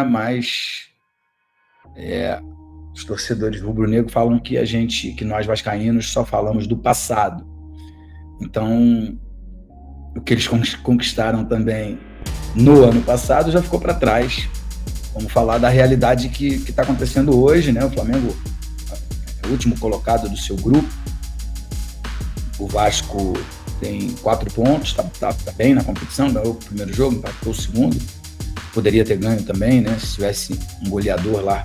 Mas os torcedores rubro-negro falam que nós vascaínos só falamos do passado. Então, o que eles conquistaram também no ano passado já ficou para trás. Vamos falar da realidade que está acontecendo hoje, né? O Flamengo é o último colocado do seu grupo. O Vasco tem 4 pontos, tá bem na competição, ganhou o primeiro jogo, empatou o segundo. Poderia ter ganho também, né? Se tivesse um goleador lá.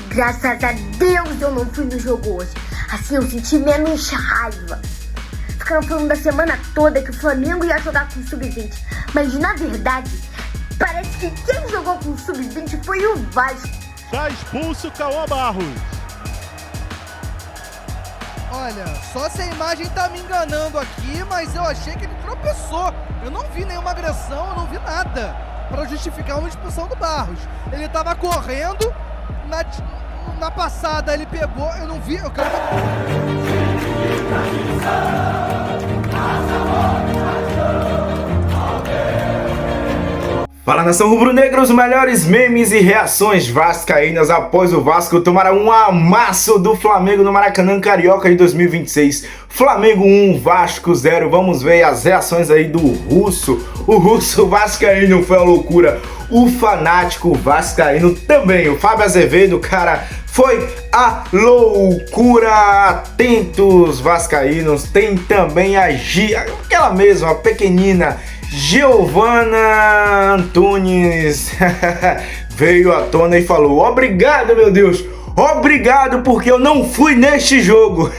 Graças a Deus eu não fui no jogo hoje. Assim eu senti menos raiva. Ficaram falando da semana toda que o Flamengo ia jogar com o Sub-20. Mas na verdade, parece que quem jogou com o Sub-20 foi o Vasco. Já expulso o Cauã Barros. Olha, só se a imagem tá me enganando aqui, mas eu achei que ele tropeçou. Eu não vi nenhuma agressão, eu não vi nada para justificar uma expulsão do Barros. Ele tava correndo, na passada ele pegou, eu não vi, eu quero ver. Fala, nação rubro-negra, os melhores memes e reações vascaínas após o Vasco tomar um amasso do Flamengo no Maracanã Carioca de 2026. Flamengo 1, Vasco 0. Vamos ver as reações aí do Russo. O Russo vascaíno foi uma loucura. O fanático vascaíno também. O Fábio Azevedo, cara, foi a loucura. Atentos, vascaínos. Tem também aquela mesma pequenina Giovana Antunes veio à tona e falou: obrigado, meu Deus, obrigado porque eu não fui neste jogo.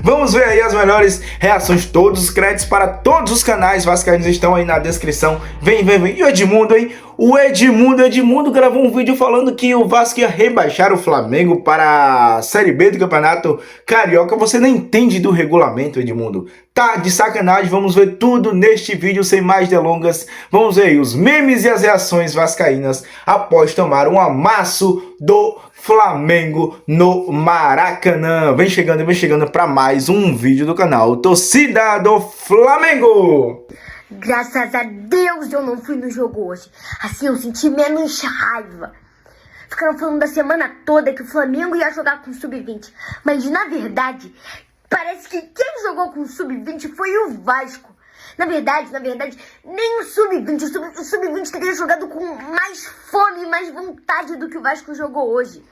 Vamos ver aí as melhores reações. Todos os créditos para todos os canais vascaínos estão aí na descrição. Vem. E o Edmundo, hein? O Edmundo gravou um vídeo falando que o Vasco ia rebaixar o Flamengo para a Série B do Campeonato Carioca. Você não entende do regulamento, Edmundo. Tá de sacanagem. Vamos ver tudo neste vídeo sem mais delongas. Vamos ver aí os memes e as reações vascaínas após tomar um amasso do Flamengo no Maracanã. Vem chegando para mais um vídeo do canal Torcida do Flamengo. Graças a Deus eu não fui no jogo hoje. Assim eu senti menos raiva. Ficaram falando da semana toda que o Flamengo ia jogar com o Sub-20. Mas na verdade, parece que quem jogou com o Sub-20 foi o Vasco. Na verdade, nem o Sub-20. O Sub-20 teria jogado com mais fome e mais vontade do que o Vasco jogou hoje.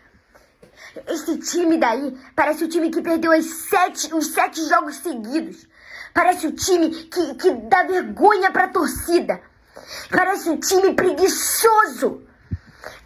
Esse time daí parece o time que perdeu os 7 jogos seguidos. Parece o time que dá vergonha pra torcida. Parece um time preguiçoso.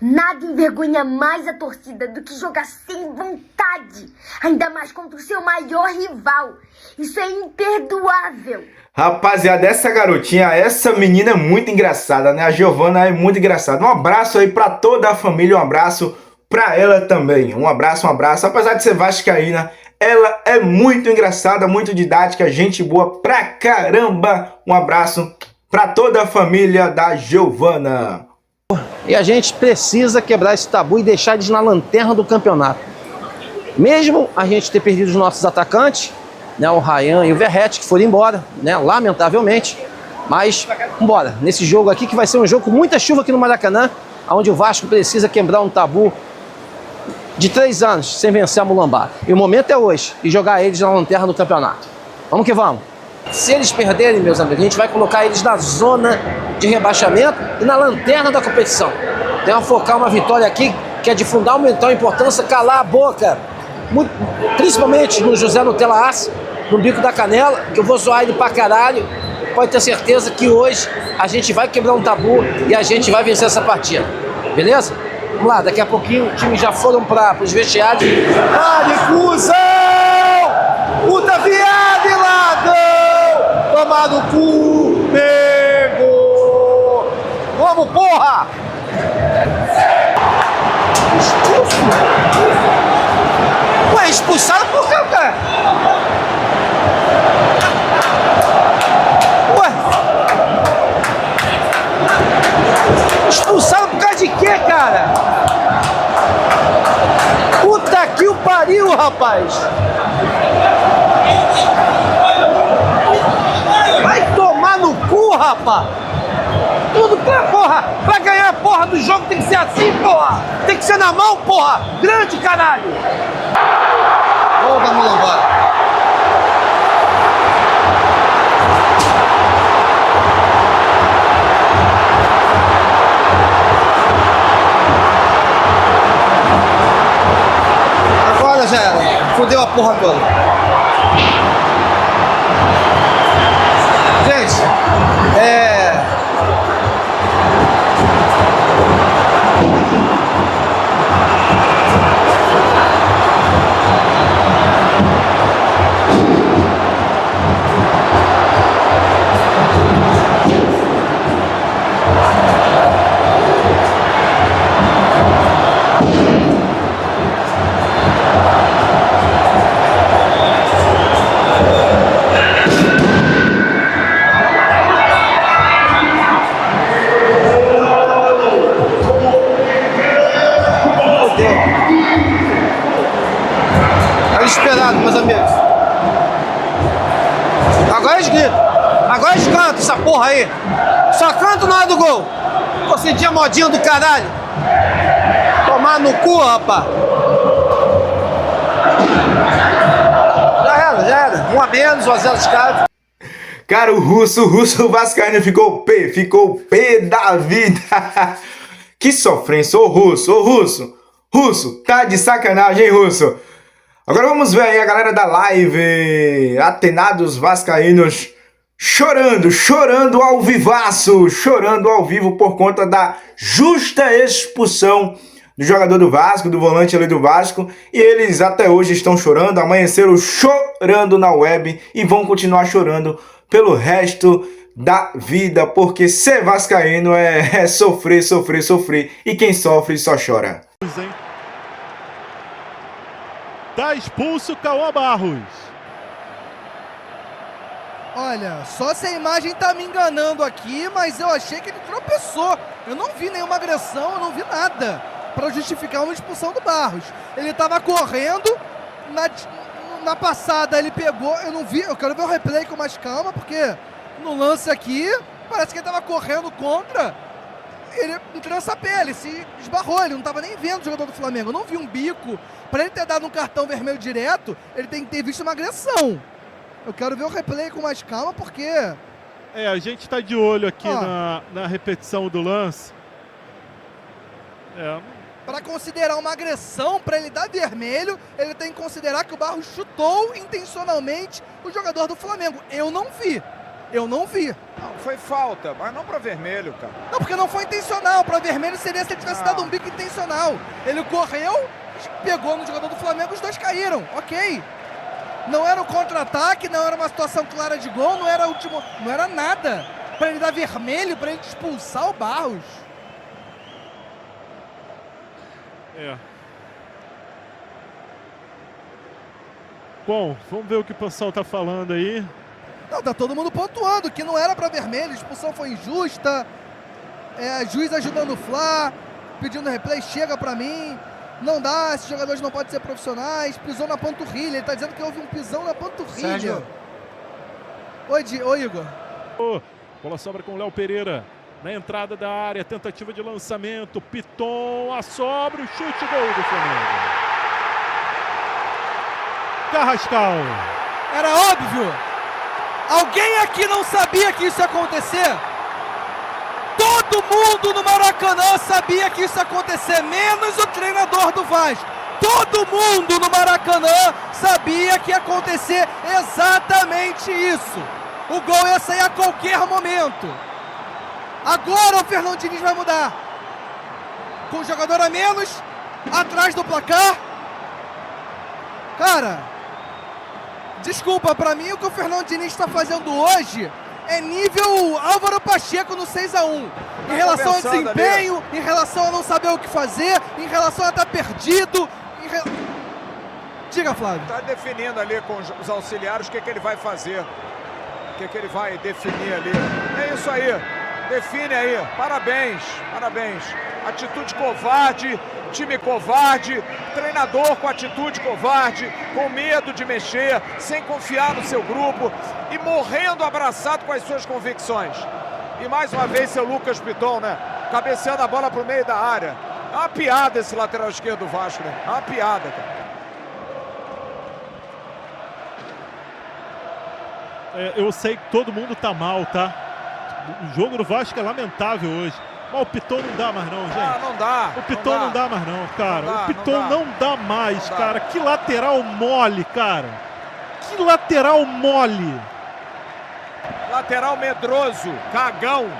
Nada envergonha mais a torcida do que jogar sem vontade. Ainda mais contra o seu maior rival. Isso é imperdoável. Rapaziada, essa garotinha, essa menina é muito engraçada, né? A Giovana é muito engraçada. Um abraço aí pra toda a família, um abraço pra ela também. Um abraço. Apesar de ser vascaína, ela é muito engraçada, muito didática, gente boa pra caramba. Um abraço pra toda a família da Giovana. E a gente precisa quebrar esse tabu e deixar eles na lanterna do campeonato. Mesmo a gente ter perdido os nossos atacantes, né, o Ryan e o Verratti, que foram embora, né, lamentavelmente. Mas, vambora, nesse jogo aqui, que vai ser um jogo com muita chuva aqui no Maracanã, onde o Vasco precisa quebrar um tabu de 3 anos sem vencer a Mulambada. E o momento é hoje, e jogar eles na lanterna do campeonato. Vamos que vamos. Se eles perderem, meus amigos, a gente vai colocar eles na zona de rebaixamento e na lanterna da competição. Tem que focar uma vitória aqui, que é de fundamental importância, calar a boca, principalmente no José Nutella Aço, no bico da canela, que eu vou zoar ele pra caralho. Pode ter certeza que hoje a gente vai quebrar um tabu e a gente vai vencer essa partida. Beleza? Vamos lá, daqui a pouquinho os times já foram para os vestiários. Dale, cuzão! Puta viado e ladrão! Toma no cu, nego! Vamos, porra! Expulso? Ué, expulsado por quê, cara? Ué? Expulsado por causa de quê, cara? Puta que o pariu, rapaz! Vai tomar no cu, rapaz! tudo, porra! Pra ganhar a porra do jogo tem que ser assim, porra! Tem que ser na mão, porra! Grande, caralho! Vamos embora. Agora já era. Fudeu a porra toda. Gente, esperado, meus amigos. Agora eles gritam. Agora eles cantam essa porra aí. Só canto na hora do gol. Pô, sentia modinha do caralho. Tomar no cu, rapaz. Já era. 1 a menos, 1 a 0 os caras. Cara, o russo vascaíno ficou pé da vida. Que sofrência, ô russo, tá de sacanagem, hein, russo? Agora vamos ver aí a galera da live, atenados vascaínos, chorando ao vivaço, chorando ao vivo por conta da justa expulsão do jogador do Vasco, do volante ali do Vasco, e eles até hoje estão chorando, amanheceram chorando na web e vão continuar chorando pelo resto da vida, porque ser vascaíno é sofrer, e quem sofre só chora. Tá expulso Cauã Barros. Olha, só se a imagem tá me enganando aqui, mas eu achei que ele tropeçou. Eu não vi nenhuma agressão, eu não vi nada para justificar uma expulsão do Barros. Ele tava correndo, na passada ele pegou, eu não vi, eu quero ver o replay com mais calma, porque no lance aqui, parece que ele tava correndo contra, ele entrou nessa pele, se esbarrou, ele não tava nem vendo o jogador do Flamengo. Eu não vi um bico. Para ele ter dado um cartão vermelho direto, ele tem que ter visto uma agressão. Eu quero ver o replay com mais calma, porque... A gente tá de olho aqui na repetição do lance. Para considerar uma agressão, para ele dar vermelho, ele tem que considerar que o Barros chutou intencionalmente o jogador do Flamengo. Eu não vi. Não, foi falta, mas não para vermelho, cara. Não, porque não foi intencional. Para vermelho seria se ele tivesse dado um bico intencional. Ele correu, pegou no jogador do Flamengo, os dois caíram. Ok. Não era um contra-ataque, não era uma situação clara de gol, não era nada. Para ele dar vermelho, para ele expulsar o Barros. Bom, vamos ver o que o pessoal tá falando aí. Não, tá todo mundo pontuando que não era para vermelho, a expulsão foi injusta. Juiz ajudando o Fla, pedindo replay, chega para mim. Não dá, esses jogadores não podem ser profissionais. Pisou na panturrilha, ele tá dizendo que houve um pisão na panturrilha. Sérgio. Oi, Igor. Bola sobra com o Léo Pereira. Na entrada da área, tentativa de lançamento. Piton, a sobra, o chute, gol do Flamengo. Carrascal. Era óbvio. Alguém aqui não sabia que isso ia acontecer? Todo mundo no Maracanã sabia que isso ia acontecer, menos o treinador do Vasco. Todo mundo no Maracanã sabia que ia acontecer exatamente isso. O gol ia sair a qualquer momento. Agora o Fernando Diniz vai mudar. Com o jogador a menos, atrás do placar. Cara, desculpa, pra mim o que o Fernando Diniz está fazendo hoje é nível Álvaro Pacheco no 6-1. Em relação ao desempenho, em relação a não saber o que fazer, em relação a estar perdido. Diga, Flávio. Está definindo ali com os auxiliares o que ele vai fazer. O que ele vai definir ali. É isso aí. Define aí. Parabéns. Atitude covarde, time covarde, treinador com atitude covarde, com medo de mexer, sem confiar no seu grupo e morrendo abraçado com as suas convicções. E mais uma vez seu Lucas Piton, né? Cabeceando a bola pro meio da área. É uma piada esse lateral esquerdo do Vasco, né? É uma piada, cara. Eu sei que todo mundo tá mal, tá? O jogo do Vasco é lamentável hoje. Mas o Piton não dá mais não, gente. Ah, não dá. O Piton não dá mais não, cara. Não dá, o Piton não dá mais, cara. Que lateral mole, cara. Que lateral mole. Lateral medroso, cagão.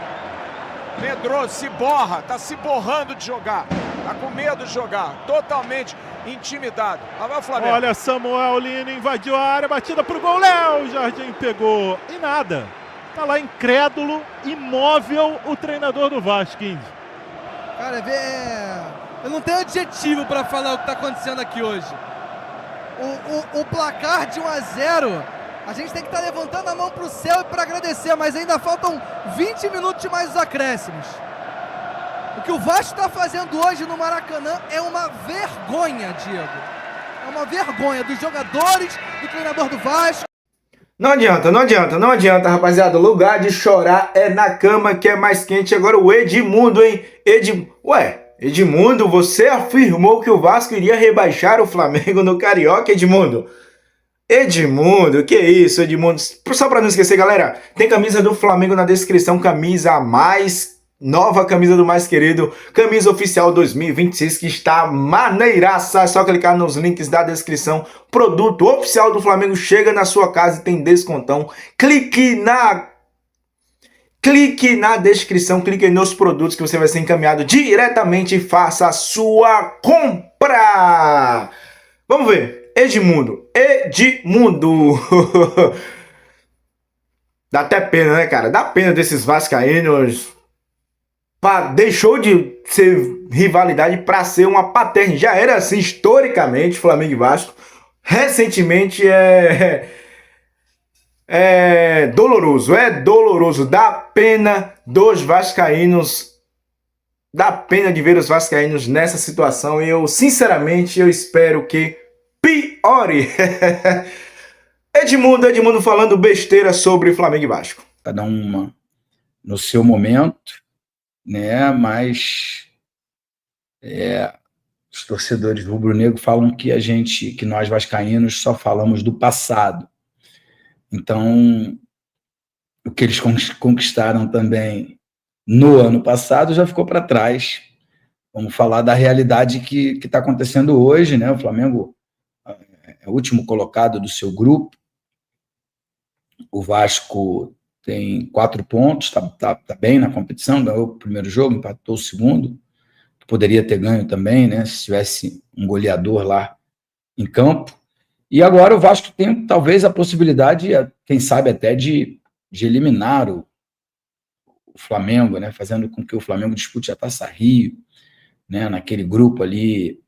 Medroso, se borra, tá se borrando de jogar. Tá com medo de jogar, totalmente intimidado. Lá vai o Flamengo. Olha, Samuel Lino invadiu a área, batida pro gol, Léo Jardim pegou. E nada. Tá lá incrédulo, imóvel o treinador do Vasco, Índio. Cara, eu não tenho adjetivo pra falar o que tá acontecendo aqui hoje. O placar de 1-0, a gente tem que estar levantando a mão pro céu e pra agradecer, mas ainda faltam 20 minutos de mais os acréscimos. O que o Vasco tá fazendo hoje no Maracanã é uma vergonha, Diego. É uma vergonha dos jogadores, do treinador do Vasco. Não adianta, rapaziada. O lugar de chorar é na cama, que é mais quente. Agora o Edmundo, hein? Edmundo, você afirmou que o Vasco iria rebaixar o Flamengo no Carioca, Edmundo? Edmundo, que isso, Edmundo? Só pra não esquecer, galera, tem camisa do Flamengo na descrição, camisa mais nova, camisa do mais querido, camisa oficial 2026, que está maneiraça. É só clicar nos links da descrição. Produto oficial do Flamengo chega na sua casa e tem descontão. Clique na descrição, clique nos produtos que você vai ser encaminhado diretamente e faça a sua compra. Vamos ver. Edmundo. Dá até pena, né, cara? Dá pena desses vascaínos. Deixou de ser rivalidade para ser uma paternidade. Já era assim historicamente, Flamengo e Vasco. Recentemente é doloroso. Dá pena dos vascaínos. Dá pena de ver os vascaínos nessa situação. E eu, sinceramente, eu espero que piore. Edmundo falando besteira sobre Flamengo e Vasco. Cada uma no seu momento, né? Mas os torcedores rubro-negro falam que nós vascaínos só falamos do passado. Então, o que eles conquistaram também no ano passado já ficou para trás. Vamos falar da realidade que está acontecendo hoje, né? O Flamengo é o último colocado do seu grupo. O Vasco tem 4 pontos, tá bem na competição, ganhou o primeiro jogo, empatou o segundo. Poderia ter ganho também, né? Se tivesse um goleador lá em campo. E agora o Vasco tem talvez a possibilidade, quem sabe até de eliminar o Flamengo, né? Fazendo com que o Flamengo dispute a Taça Rio, né? Naquele grupo ali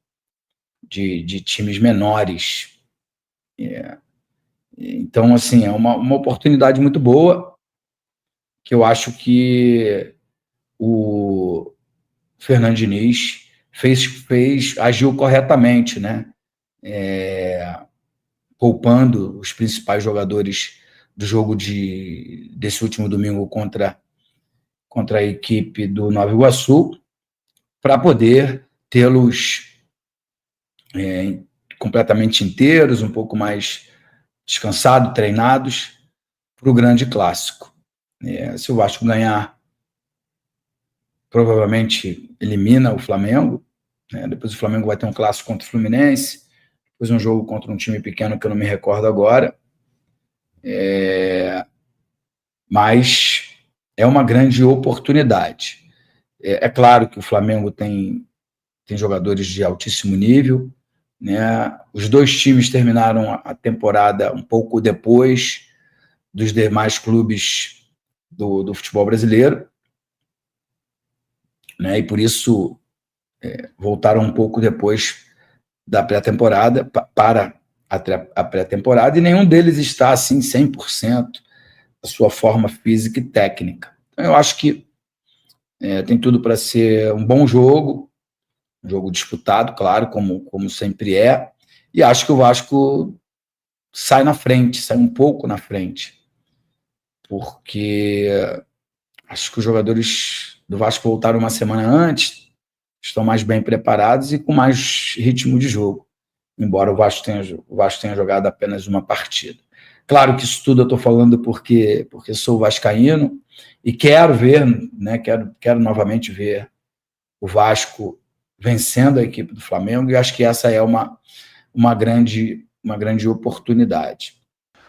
de times menores. Então, assim, é uma oportunidade muito boa, que eu acho que o Fernando Diniz agiu corretamente, né? Poupando os principais jogadores do jogo desse último domingo contra a equipe do Nova Iguaçu, para poder tê-los completamente inteiros, um pouco mais descansados, treinados, para o grande clássico. Se o Vasco ganhar, provavelmente elimina o Flamengo, né? Depois o Flamengo vai ter um clássico contra o Fluminense, depois um jogo contra um time pequeno que eu não me recordo agora. Mas é uma grande oportunidade. É claro que o Flamengo tem jogadores de altíssimo nível, né? Os dois times terminaram a temporada um pouco depois dos demais clubes do futebol brasileiro, né? E por isso voltaram um pouco depois da pré-temporada para a pré-temporada, e nenhum deles está assim 100% da sua forma física e técnica. Então eu acho que tem tudo para ser um bom jogo, um jogo disputado, claro, como sempre é, e acho que o Vasco sai um pouco na frente, porque Acho que os jogadores do Vasco voltaram uma semana antes, estão mais bem preparados e com mais ritmo de jogo, embora o Vasco tenha jogado apenas uma partida. Claro que isso tudo eu estou falando porque sou vascaíno e quero ver, né, quero novamente ver o Vasco vencendo a equipe do Flamengo, e acho que essa é uma grande oportunidade.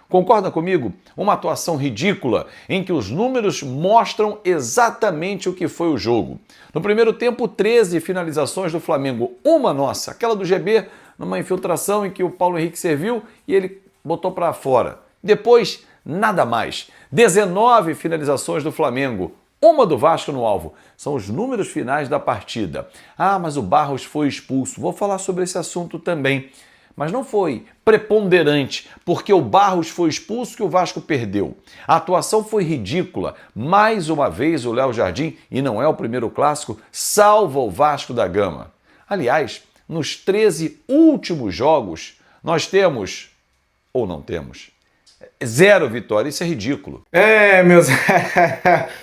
Concorda comigo? Uma atuação ridícula em que os números mostram exatamente o que foi o jogo. No primeiro tempo, 13 finalizações do Flamengo, uma nossa, aquela do GB, numa infiltração em que o Paulo Henrique serviu e ele botou para fora. Depois, nada mais. 19 finalizações do Flamengo, uma do Vasco no alvo. São os números finais da partida. Ah, mas o Barros foi expulso. Vou falar sobre esse assunto também. Mas não foi preponderante, porque o Barros foi expulso que o Vasco perdeu. A atuação foi ridícula. Mais uma vez o Léo Jardim, e não é o primeiro clássico, salva o Vasco da Gama. Aliás, nos 13 últimos jogos, nós temos, ou não temos, 0 vitória. Isso é ridículo. Meus...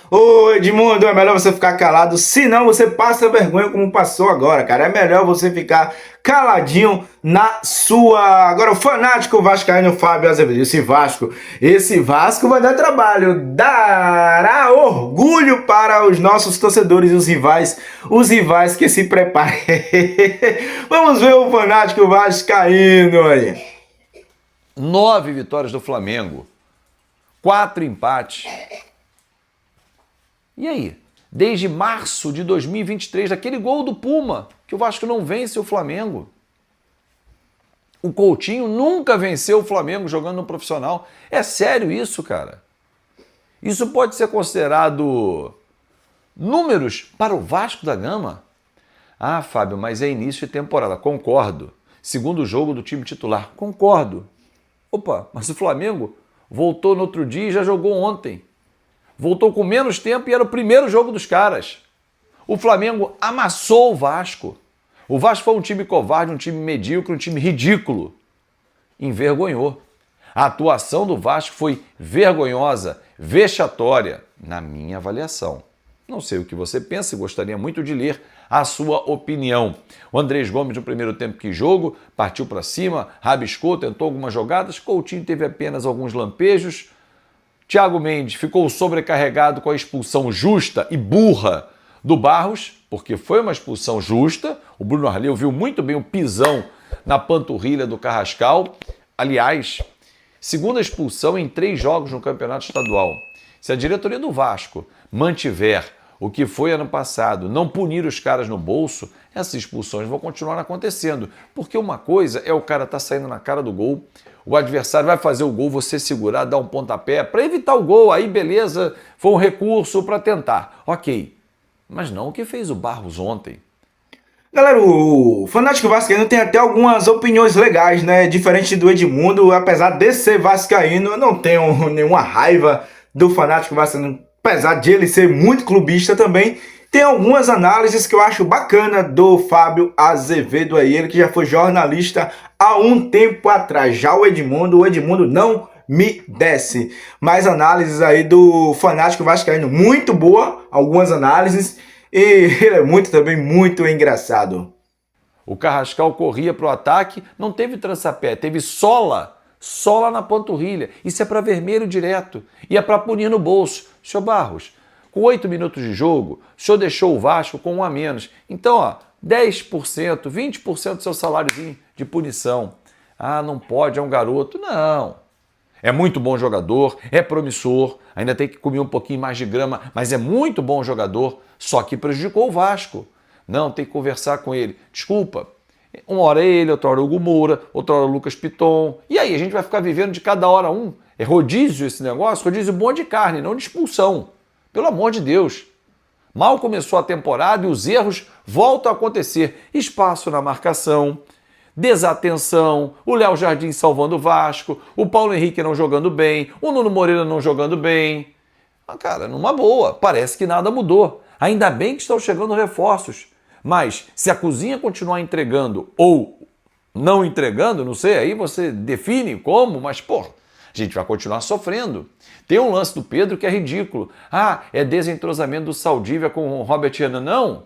Ô, Edmundo, é melhor você ficar calado, senão você passa vergonha como passou agora, cara. É melhor você ficar caladinho na sua... Agora, o fanático vascaíno Fábio Azevedo, esse Vasco vai dar trabalho, dará orgulho para os nossos torcedores e os rivais que se preparem. Vamos ver o fanático vascaíno aí. 9 vitórias do Flamengo, 4 empates. E aí? Desde março de 2023, daquele gol do Puma, que o Vasco não vence o Flamengo. O Coutinho nunca venceu o Flamengo jogando no profissional. É sério isso, cara? Isso pode ser considerado números para o Vasco da Gama? Ah, Fábio, mas é início de temporada. Concordo. Segundo jogo do time titular. Concordo. Opa, mas o Flamengo voltou no outro dia e já jogou ontem. Voltou com menos tempo e era o primeiro jogo dos caras. O Flamengo amassou o Vasco. O Vasco foi um time covarde, um time medíocre, um time ridículo. Envergonhou. A atuação do Vasco foi vergonhosa, vexatória, na minha avaliação. Não sei o que você pensa e gostaria muito de ler a sua opinião. O Andrés Gomes, no primeiro tempo que jogo, partiu para cima, rabiscou, tentou algumas jogadas, Coutinho teve apenas alguns lampejos. Thiago Mendes ficou sobrecarregado com a expulsão justa e burra do Barros, porque foi uma expulsão justa. O Bruno Arleu viu muito bem o pisão na panturrilha do Carrascal. Aliás, segunda expulsão em 3 jogos no Campeonato Estadual. Se a diretoria do Vasco mantiver o que foi ano passado, não punir os caras no bolso, essas expulsões vão continuar acontecendo. Porque uma coisa é o cara estar saindo na cara do gol, o adversário vai fazer o gol, você segurar, dar um pontapé para evitar o gol, aí beleza, foi um recurso para tentar. Ok, mas não o que fez o Barros ontem. Galera, o fanático vascaíno tem até algumas opiniões legais, né? Diferente do Edmundo, apesar de ser vascaíno, eu não tenho nenhuma raiva do fanático vascaíno, apesar de ele ser muito clubista também. Tem algumas análises que eu acho bacana do Fábio Azevedo aí, ele que já foi jornalista há um tempo atrás. Já o Edmundo não me desce. Mais análises aí do fanático vascaíno, muito boa, algumas análises, e ele é também muito engraçado. O Carrascal corria para o ataque, não teve trançapé, teve sola na panturrilha. Isso é para vermelho direto e é para punir no bolso. Senhor Barros, com 8 minutos de jogo, o senhor deixou o Vasco com 1 a menos. Então, ó, 10%, 20% do seu saláriozinho de punição. Ah, não pode, é um garoto. Não. É muito bom jogador, é promissor, ainda tem que comer um pouquinho mais de grama, mas é muito bom jogador, só que prejudicou o Vasco. Não, tem que conversar com ele. Desculpa, uma hora é ele, outra hora é o Hugo Moura, outra hora é o Lucas Piton. E aí, a gente vai ficar vivendo de cada hora um? É rodízio esse negócio? Rodízio bom de carne, não de expulsão. Pelo amor de Deus. Mal começou a temporada e os erros voltam a acontecer. Espaço na marcação, desatenção, o Léo Jardim salvando o Vasco, o Paulo Henrique não jogando bem, o Nuno Moreira não jogando bem. Ah, cara, numa boa, parece que nada mudou. Ainda bem que estão chegando reforços. Mas se a cozinha continuar entregando ou não entregando, não sei, aí você define como, mas pô, A gente vai continuar sofrendo. Tem um lance do Pedro que é ridículo. Ah, é desentrosamento do Saldívia com o Robert Renan. Não,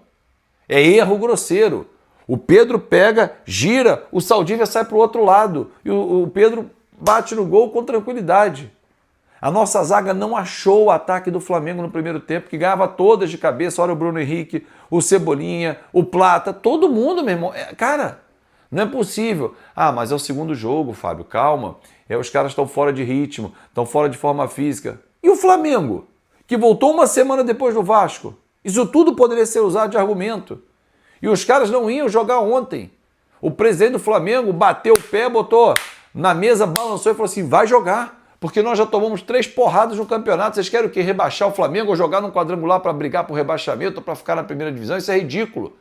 é erro grosseiro. O Pedro pega, gira, o Saldívia sai para o outro lado e o Pedro bate no gol com tranquilidade. A nossa zaga não achou o ataque do Flamengo no primeiro tempo, que ganhava todas de cabeça. Olha o Bruno Henrique, o Cebolinha, o Plata, todo mundo, meu irmão. Cara, não é possível. Ah, mas é o segundo jogo, Fábio, calma. Os caras estão fora de ritmo, estão fora de forma física. E o Flamengo, que voltou uma semana depois do Vasco? Isso tudo poderia ser usado de argumento. E os caras não iam jogar ontem. O presidente do Flamengo bateu o pé, botou na mesa, balançou e falou assim, vai jogar. Porque nós já tomamos 3 porradas no campeonato. Vocês querem o quê? Rebaixar o Flamengo ou jogar num quadrangular para brigar por rebaixamento ou para ficar na primeira divisão? Isso é ridículo.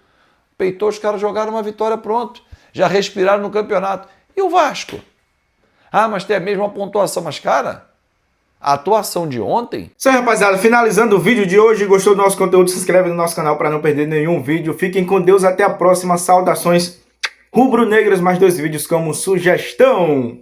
Peitou, os caras jogaram uma vitória, pronto. Já respiraram no campeonato. E o Vasco? Ah, mas tem a mesma pontuação. Mas, cara, a atuação de ontem... Isso aí, rapaziada. Finalizando o vídeo de hoje. Gostou do nosso conteúdo? Se inscreve no nosso canal para não perder nenhum vídeo. Fiquem com Deus. Até a próxima. Saudações rubro-negras. Mais 2 vídeos como sugestão.